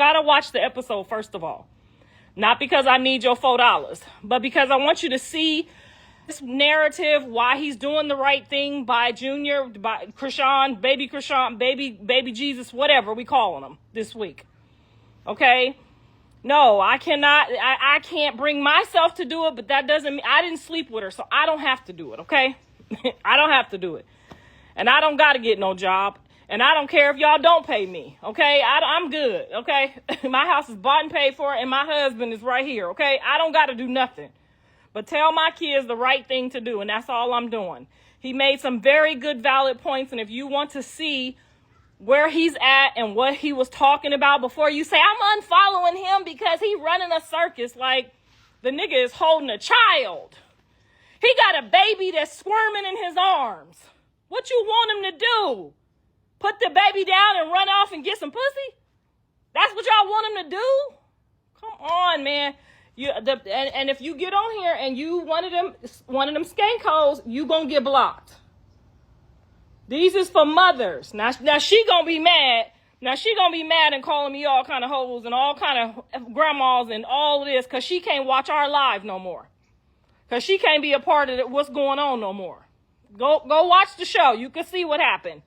Gotta watch the episode first of all. Not because I need your $4, but because I want you to see this narrative, why he's doing the right thing by Junior, by Chrisean, baby Jesus, whatever we calling him this week. Okay? No, I cannot, I can't bring myself to do it, but that doesn't mean, I didn't sleep with her, so I don't have to do it, okay? I don't have to do it. And I don't got to get no job. And I don't care if y'all don't pay me, okay? I'm good, okay? My house is bought and paid for, and my husband is right here, okay? I don't got to do nothing. But tell my kids the right thing to do, and that's all I'm doing. He made some very good, valid points, and if you want to see where he's at and what he was talking about before you say, I'm unfollowing him because he running a circus, like the nigga is holding a child. He got a baby that's squirming in his arms. What you want him to do? Put the baby down and run off and get some pussy? That's what y'all want him to do? Come on, man. And if you get on here and you one of them skank hoes, you gonna get blocked. These is for mothers. Now she gonna be mad. Now she gonna be mad and calling me all kind of hoes and all kind of grandmas and all of this because she can't watch our live no more. Because she can't be a part of what's going on no more. Go watch the show. You can see what happened.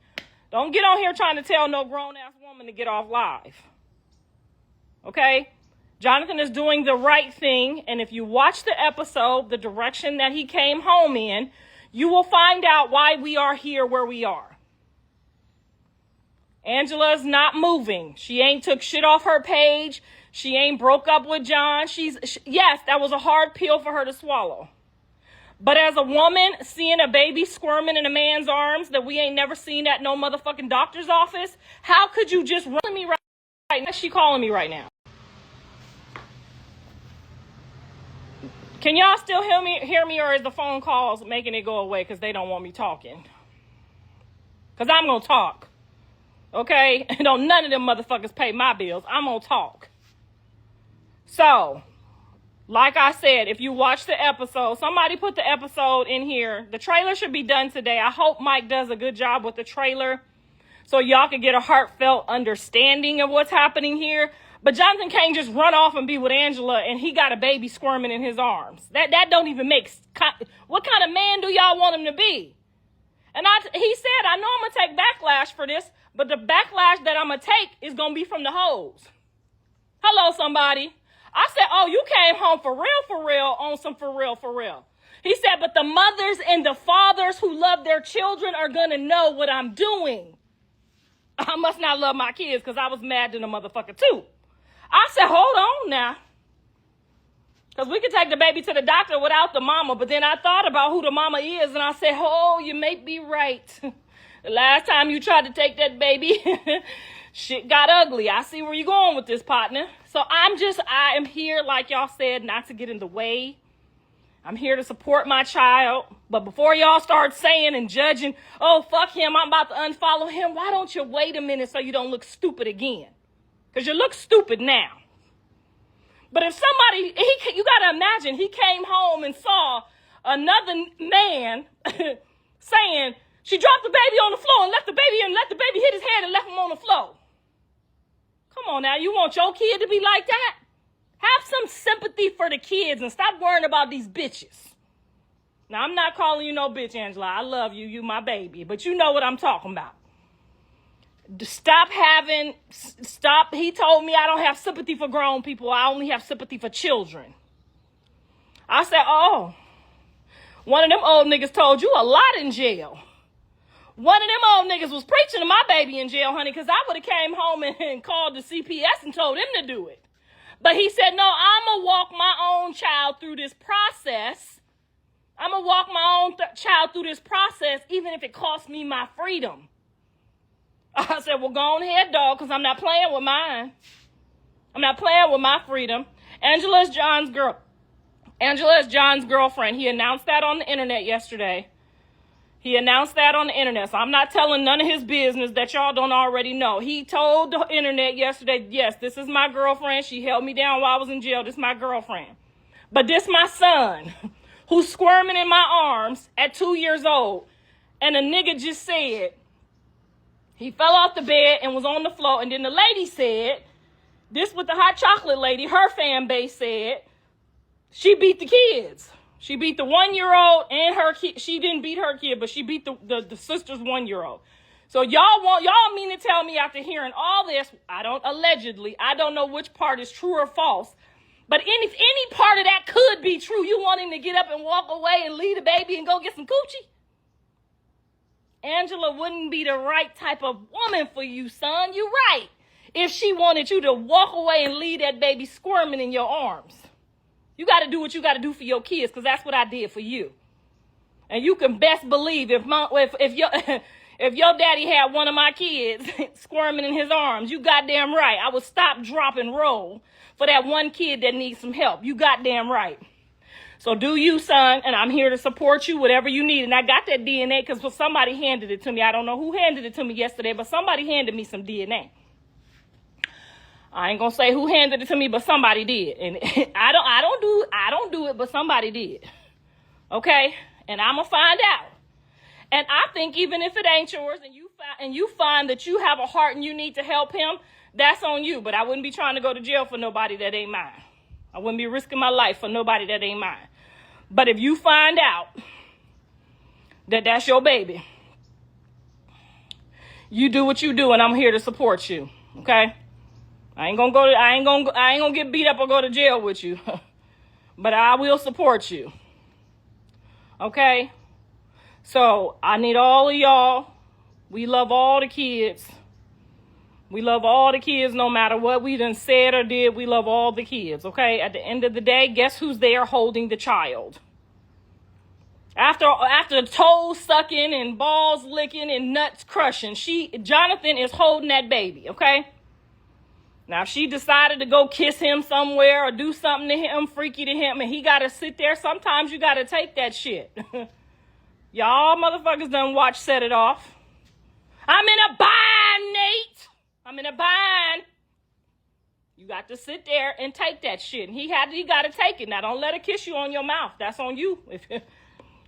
Don't get on here trying to tell no grown-ass woman to get off live. Okay? Jonathan is doing the right thing, and if you watch the episode, the direction that he came home in, you will find out why we are here where we are. Angela's not moving. She ain't took shit off her page. She ain't broke up with John. Yes, that was a hard pill for her to swallow. But as a woman, seeing a baby squirming in a man's arms that we ain't never seen at no motherfucking doctor's office, how could you just run me right now? She calling me right now. Can y'all still hear me, or is the phone calls making it go away because they don't want me talking? Because I'm going to talk. Okay? And don't none of them motherfuckers pay my bills. I'm going to talk. So, like I said, if you watch the episode, somebody put the episode in here. The trailer should be done today. I hope Mike does a good job with the trailer so y'all can get a heartfelt understanding of what's happening here. But Jonathan can't just run off and be with Angela and he got a baby squirming in his arms. That don't even make... What kind of man do y'all want him to be? And he said, I know I'm going to take backlash for this, but the backlash that I'm going to take is going to be from the hoes. Hello, somebody. I said, oh, you came home for real, on some for real. He said, but the mothers and the fathers who love their children are going to know what I'm doing. I must not love my kids because I was mad at the motherfucker too. I said, hold on now. Because we could take the baby to the doctor without the mama. But then I thought about who the mama is. And I said, oh, you may be right. The last time you tried to take that baby, shit got ugly. I see where you're going with this, partner. So I am here, like y'all said, not to get in the way. I'm here to support my child. But before y'all start saying and judging, oh, fuck him, I'm about to unfollow him. Why don't you wait a minute so you don't look stupid again? Because you look stupid now. But if somebody, you got to imagine, he came home and saw another man saying, she dropped the baby on the floor and let the baby hit his head and left him on the floor. Come on now, you want your kid to be like that? Have some sympathy for the kids and stop worrying about these bitches. Now, I'm not calling you no bitch, Angela. I love you. You my baby. But you know what I'm talking about. Stop. He told me I don't have sympathy for grown people. I only have sympathy for children. I said, oh, one of them old niggas told you a lot in jail. One of them old niggas was preaching to my baby in jail, honey, because I would have came home and called the CPS and told him to do it. But he said, no, I'm going to walk my own child through this process. I'm going to walk my own child through this process, even if it costs me my freedom. I said, well, go on ahead, dog, because I'm not playing with mine. I'm not playing with my freedom. Angela is John's girlfriend. He announced that on the internet yesterday. So I'm not telling none of his business that y'all don't already know. He told the internet yesterday, yes, this is my girlfriend. She held me down while I was in jail. This is my girlfriend. But this my son who's squirming in my arms at 2 years old. And a nigga just said, he fell off the bed and was on the floor. And then the lady said This what the hot chocolate lady, her fan base said. She beat the kids. She beat the 1-year-old and her kid. She didn't beat her kid, but she beat the sister's 1-year-old. So y'all mean to tell me after hearing all this, I don't know which part is true or false, but if any part of that could be true, you want him to get up and walk away and leave the baby and go get some coochie? Angela wouldn't be the right type of woman for you, son. You're right. If she wanted you to walk away and leave that baby squirming in your arms. You got to do what you got to do for your kids, because that's what I did for you. And you can best believe if your daddy had one of my kids squirming in his arms, you goddamn right, I would stop, drop, and roll for that one kid that needs some help. You goddamn right. So do you, son, and I'm here to support you, whatever you need. And I got that DNA because somebody handed it to me. I don't know who handed it to me yesterday, but somebody handed me some DNA. I ain't gonna say who handed it to me, but somebody did. And I don't do it, but somebody did. Okay? And I'm gonna find out. And I think even if it ain't yours and you find that you have a heart and you need to help him, that's on you. But I wouldn't be trying to go to jail for nobody that ain't mine. I wouldn't be risking my life for nobody that ain't mine. But if you find out that that's your baby, you do what you do, and I'm here to support you. Okay? I ain't gonna get beat up or go to jail with you, but I will support you. Okay? So I need all of y'all. We love all the kids. We love all the kids no matter what we done said or did. We love all the kids. Okay? At the end of the day, guess who's there holding the child? After toes sucking and balls licking and nuts crushing, Jonathan is holding that baby. Okay? Now, if she decided to go kiss him somewhere or do something to him, freaky to him, and he got to sit there, sometimes you got to take that shit. Y'all motherfuckers done watch Set It Off. I'm in a bind, Nate. I'm in a bind. You got to sit there and take that shit. And he got to take it. Now, don't let her kiss you on your mouth. That's on you.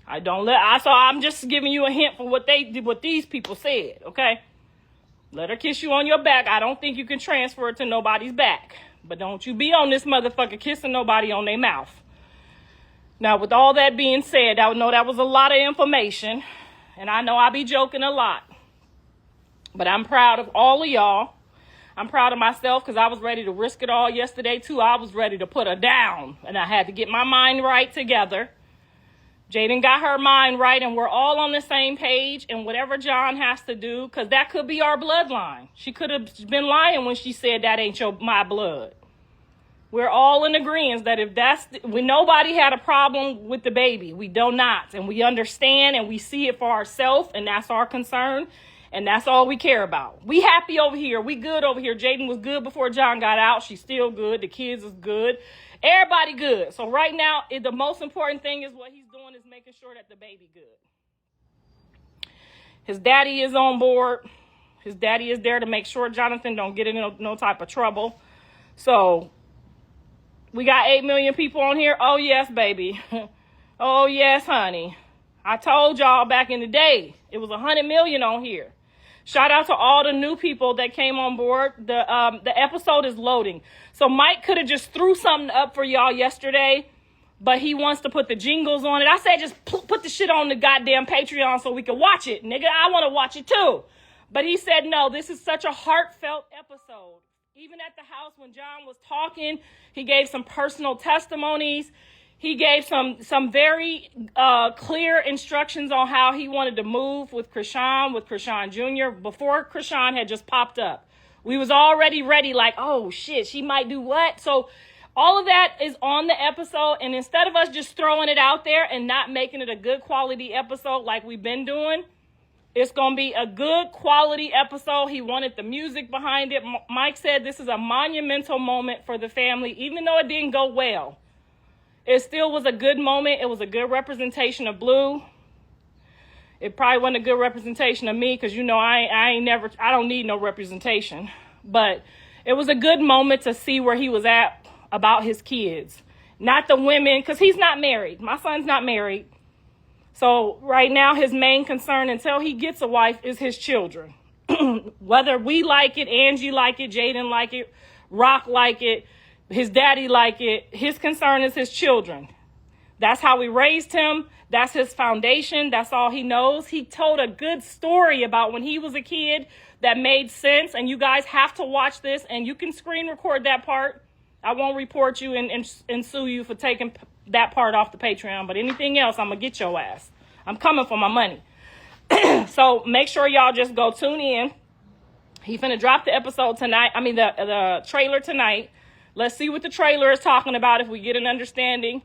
So I'm just giving you a hint for what these people said, okay? Let her kiss you on your back. I don't think you can transfer it to nobody's back. But don't you be on this motherfucker kissing nobody on their mouth. Now, with all that being said, I know that was a lot of information. And I know I be joking a lot. But I'm proud of all of y'all. I'm proud of myself because I was ready to risk it all yesterday, too. I was ready to put her down. And I had to get my mind right together. Jaden got her mind right, and we're all on the same page, and whatever John has to do, because that could be our bloodline. She could have been lying when she said that ain't my blood. We're all in agreement that when nobody had a problem with the baby, we do not, and we understand, and we see it for ourselves, and that's our concern, and that's all we care about. We happy over here. We good over here. Jaden was good before John got out. She's still good. The kids is good. Everybody good. So right now, the most important thing is what he's doing is making sure that the baby good. His daddy is on board. His daddy is there to make sure Jonathan don't get in no type of trouble. So we got 8 million people on here. Oh, yes, baby. Oh, yes, honey. I told y'all back in the day, it was 100 million on here. Shout out to all the new people that came on board. The episode is loading. So Mike could have just threw something up for y'all yesterday, but he wants to put the jingles on it. I said just put the shit on the goddamn Patreon so we can watch it. Nigga, I want to watch it too. But he said, no, this is such a heartfelt episode. Even at the house when John was talking, he gave some personal testimonies. He gave some very clear instructions on how he wanted to move with Chrisean Jr. before Chrisean had just popped up. We was already ready like, oh, shit, she might do what? So all of that is on the episode. And instead of us just throwing it out there and not making it a good quality episode like we've been doing, it's going to be a good quality episode. He wanted the music behind it. Mike said this is a monumental moment for the family, even though it didn't go well. It still was a good moment. It was a good representation of Blue. It probably wasn't a good representation of me because, you know, I don't need no representation. But it was a good moment to see where he was at about his kids. Not the women, because he's not married. My son's not married. So right now his main concern until he gets a wife is his children. Whether we like it, Angie like it, Jaden like it, Rock like it. His daddy like it. His concern is his children. That's how we raised him. That's his foundation. That's all he knows. He told a good story about when he was a kid that made sense. And you guys have to watch this, and you can screen record that part. I won't report you and sue you for taking that part off the Patreon. But anything else, I'm going to get your ass. I'm coming for my money. So make sure y'all just go tune in. He finna drop the episode tonight. I mean, the trailer tonight. Let's see what the trailer is talking about. If we get an understanding,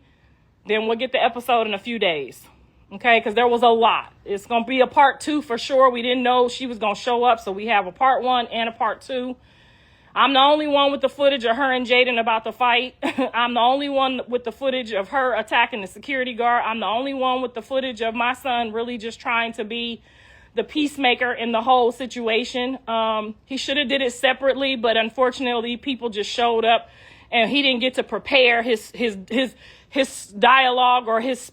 then we'll get the episode in a few days. Okay, because there was a lot. It's going to be a part 2 for sure. We didn't know she was going to show up, so we have a part 1 and a part 2. I'm the only one with the footage of her and Jaden about the fight. I'm the only one with the footage of her attacking the security guard. I'm the only one with the footage of my son really just trying to be the peacemaker in the whole situation. He should have did it separately, but unfortunately people just showed up and he didn't get to prepare his dialogue or his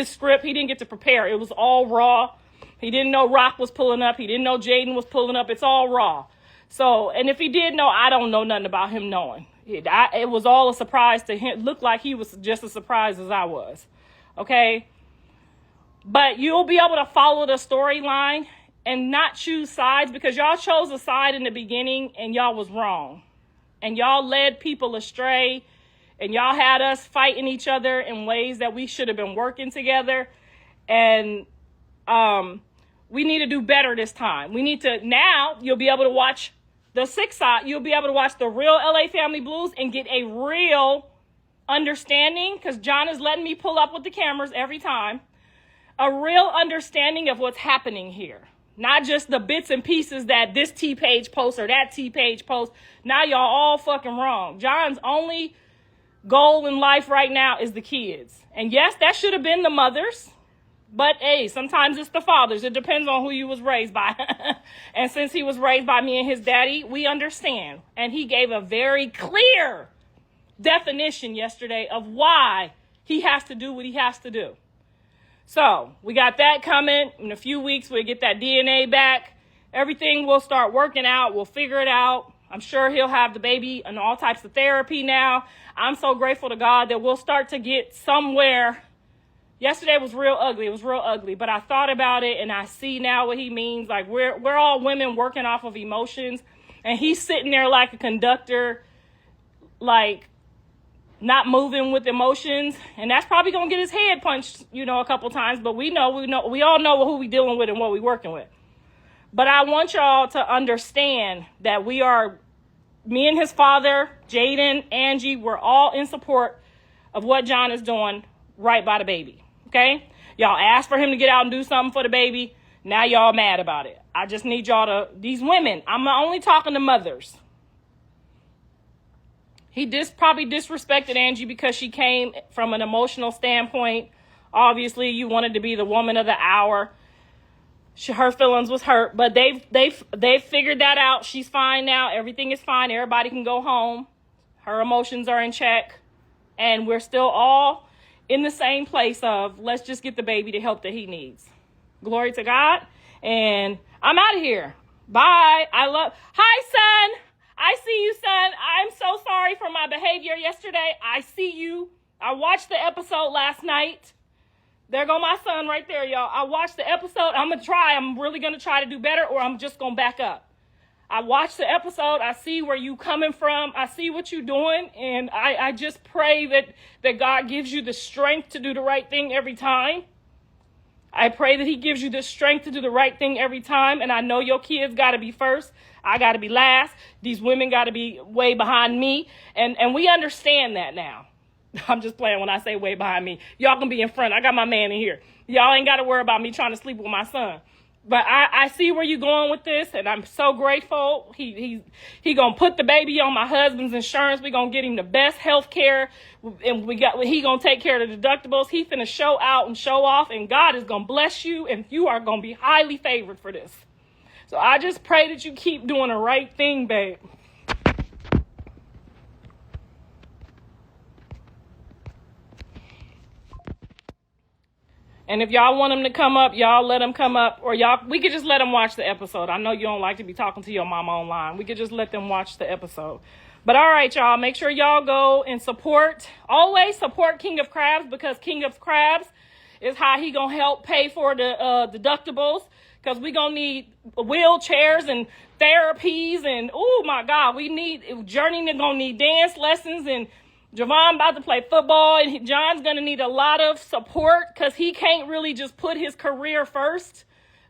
script. He didn't get to prepare. It was all raw. He didn't know Rock was pulling up. He didn't know Jaden was pulling up. It's all raw. So, and if he did know, I don't know nothing about him knowing. It was all a surprise to him. It looked like he was just as surprised as I was. Okay? But you'll be able to follow the storyline and not choose sides, because y'all chose a side in the beginning and y'all was wrong. And y'all led people astray. And y'all had us fighting each other in ways that we should have been working together. And we need to do better this time. We need to, now you'll be able to watch the 6 side. You'll be able to watch the real LA Family Blues and get a real understanding, because John is letting me pull up with the cameras every time. A real understanding of what's happening here. Not just the bits and pieces that this T-page posts or that T-page posts. Now y'all all fucking wrong. John's only goal in life right now is the kids. And yes, that should have been the mothers. But hey, sometimes it's the fathers. It depends on who you was raised by. And since he was raised by me and his daddy, we understand. And he gave a very clear definition yesterday of why he has to do what he has to do. So we got that coming. In a few weeks, we'll get that DNA back. Everything will start working out. We'll figure it out. I'm sure he'll have the baby and all types of therapy now. I'm so grateful to God that we'll start to get somewhere. Yesterday was real ugly. It was real ugly. But I thought about it and I see now what he means. Like we're all women working off of emotions. And he's sitting there like a conductor, like not moving with emotions. And that's probably going to get his head punched, a couple times. But we all know who we dealing with and what we working with. But I want y'all to understand that me and his father, Jaden, Angie, we're all in support of what John is doing right by the baby. Okay? Y'all asked for him to get out and do something for the baby. Now y'all mad about it. I just need y'all these women, I'm only talking to mothers. He probably disrespected Angie because she came from an emotional standpoint. Obviously, you wanted to be the woman of the hour. Her feelings was hurt, but they've figured that out. She's fine now. Everything is fine. Everybody can go home. Her emotions are in check. And we're still all in the same place of let's just get the baby the help that he needs. Glory to God. And I'm out of here. Bye. Hi, son. I see you, son. I'm so sorry for my behavior yesterday. I see you. I watched the episode last night. There go my son right there, y'all. I watched the episode. I'm really going to try to do better, or I'm just going to back up. I watched the episode. I see where you coming from. I see what you're doing. And I just pray that God gives you the strength to do the right thing every time. I pray that he gives you the strength to do the right thing every time. And I know your kids got to be first. I got to be last. These women got to be way behind me. And we understand that now. I'm just playing when I say way behind me. Y'all can be in front. I got my man in here. Y'all ain't got to worry about me trying to sleep with my son. But I see where you're going with this, and I'm so grateful. He gonna put the baby on my husband's insurance. We gonna get him the best health care, and he gonna take care of the deductibles. He finna show out and show off, and God is gonna bless you, and you are gonna be highly favored for this. So I just pray that you keep doing the right thing, babe. And if y'all want him to come up, y'all let him come up. Or we could just let him watch the episode. I know you don't like to be talking to your mama online. We could just let them watch the episode. But all right, y'all, make sure y'all go and always support King of Crabs, because King of Crabs is how he gonna help pay for the deductibles, because we gonna need wheelchairs and therapies, and oh my God, we need Journey gonna need dance lessons, and Javon about to play football, and John's gonna need a lot of support because he can't really just put his career first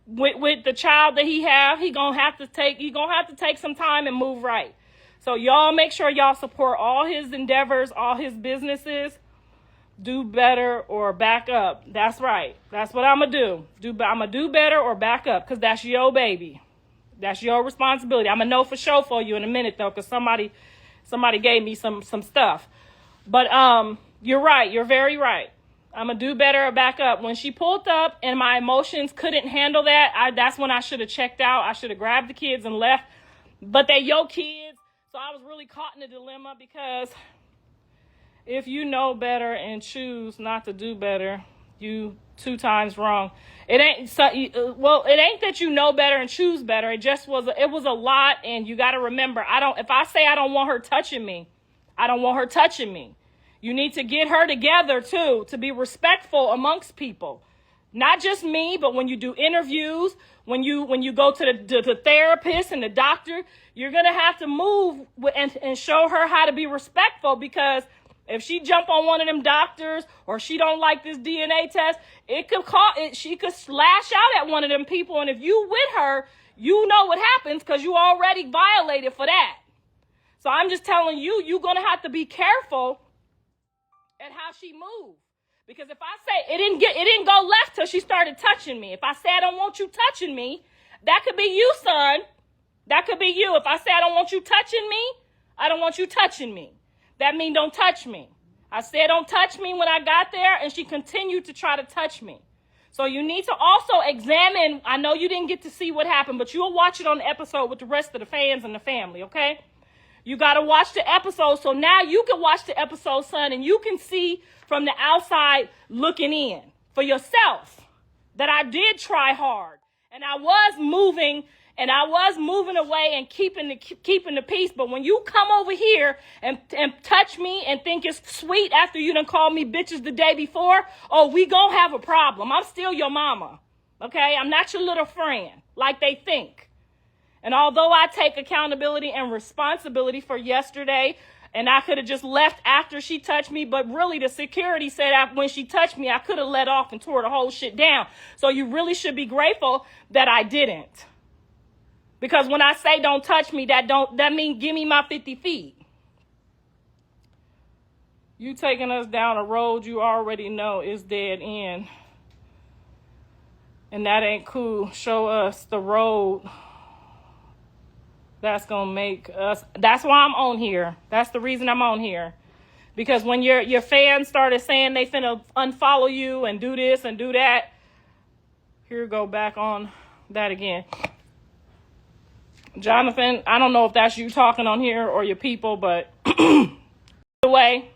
with the child that he have. He gonna have to take some time and move right. So y'all make sure y'all support all his endeavors, all his businesses. Do better or back up. That's right. That's what I'm gonna do. I'm gonna do better or back up, because that's your baby. That's your responsibility. I'm gonna know for sure for you in a minute though, because somebody gave me some stuff. But you're right. You're very right. I'm gonna do better or back up. When she pulled up and my emotions couldn't handle that, that's when I should have checked out. I should have grabbed the kids and left. But they're your kids, so I was really caught in a dilemma, because if you know better and choose not to do better, you 2 times wrong. It ain't that you know better and choose better. It was a lot, and you got to remember, if I say I don't want her touching me, I don't want her touching me. You need to get her together too, to be respectful amongst people. Not just me, but when you do interviews, when you go to the therapist and the doctor, you're going to have to move and show her how to be respectful, because if she jump on one of them doctors, or she don't like this DNA test, she could slash out at one of them people. And if you with her, you know what happens, because you already violated for that. So I'm just telling you, you're going to have to be careful at how she moves. Because if I say it didn't go left till she started touching me. If I say I don't want you touching me, that could be you, son. That could be you. If I say I don't want you touching me, I don't want you touching me. That means don't touch me. I said don't touch me when I got there, and she continued to try to touch me. So you need to also examine. I know you didn't get to see what happened, but you'll watch it on the episode with the rest of the fans and the family, okay? You got to watch the episode, so now you can watch the episode, son, and you can see from the outside looking in for yourself that I did try hard, and I was moving away and keeping the peace. But when you come over here and touch me and think it's sweet after you done called me bitches the day before, we gonna have a problem. I'm still your mama, okay? I'm not your little friend like they think. And although I take accountability and responsibility for yesterday, and I could have just left after she touched me, but really the security said when she touched me, I could have let off and tore the whole shit down. So you really should be grateful that I didn't. Because when I say don't touch me, that means give me my 50 feet. You taking us down a road you already know is dead end. And that ain't cool. Show us the road that's going to make us. That's why I'm on here. That's the reason I'm on here. Because when your fans started saying they finna unfollow you and do this and do that, here go back on that again. Jonathan, I don't know if that's you talking on here or your people, but either way,